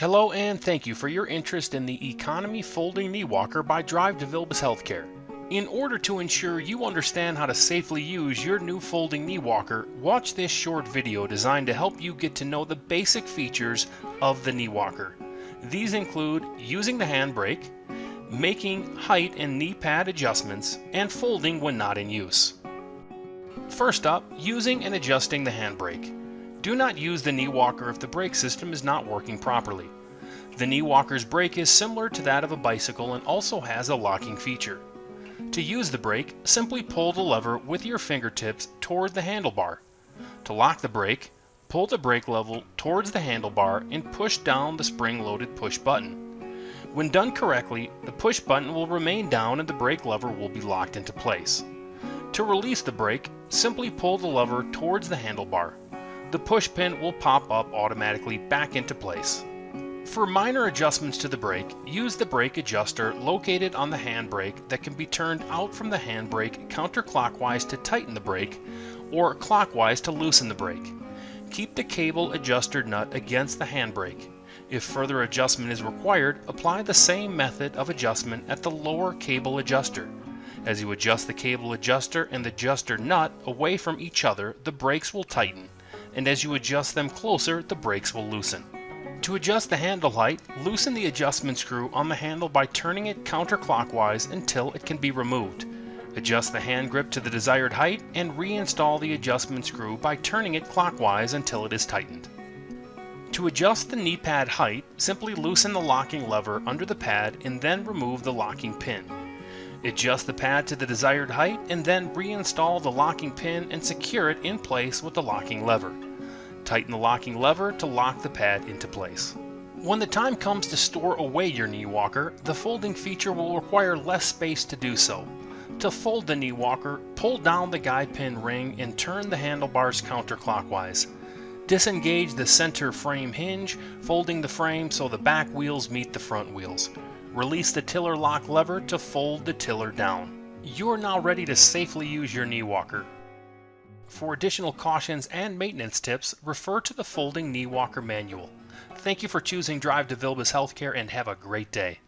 Hello and thank you for your interest in the Economy Folding Knee Walker by Drive to Vilbus Healthcare. In order to ensure you understand how to safely use your new folding knee walker, watch this short video designed to help you get to know the basic features of the knee walker. These include using the handbrake, making height and knee pad adjustments, and folding when not in use. First up, using and adjusting the handbrake. Do not use the knee walker if the brake system is not working properly. The knee walker's brake is similar to that of a bicycle and also has a locking feature. To use the brake, simply pull the lever with your fingertips toward the handlebar. To lock the brake, pull the brake level towards the handlebar and push down the spring-loaded push button. When done correctly, the push button will remain down and the brake lever will be locked into place. To release the brake, simply pull the lever towards the handlebar. The push pin will pop up automatically back into place. For minor adjustments to the brake, use the brake adjuster located on the handbrake that can be turned out from the handbrake counterclockwise to tighten the brake or clockwise to loosen the brake. Keep the cable adjuster nut against the handbrake. If further adjustment is required, apply the same method of adjustment at the lower cable adjuster. As you adjust the cable adjuster and the adjuster nut away from each other, the brakes will tighten, and as you adjust them closer, the brakes will loosen. To adjust the handle height, loosen the adjustment screw on the handle by turning it counterclockwise until it can be removed. Adjust the hand grip to the desired height and reinstall the adjustment screw by turning it clockwise until it is tightened. To adjust the knee pad height, simply loosen the locking lever under the pad and then remove the locking pin. Adjust the pad to the desired height and then reinstall the locking pin and secure it in place with the locking lever. Tighten the locking lever to lock the pad into place. When the time comes to store away your knee walker, the folding feature will require less space to do so. To fold the knee walker, pull down the guide pin ring and turn the handlebars counterclockwise. Disengage the center frame hinge, folding the frame so the back wheels meet the front wheels. Release the tiller lock lever to fold the tiller down. You are now ready to safely use your knee walker. For additional cautions and maintenance tips, refer to the Folding Knee Walker Manual. Thank you for choosing Drive to Vilbus Healthcare and have a great day.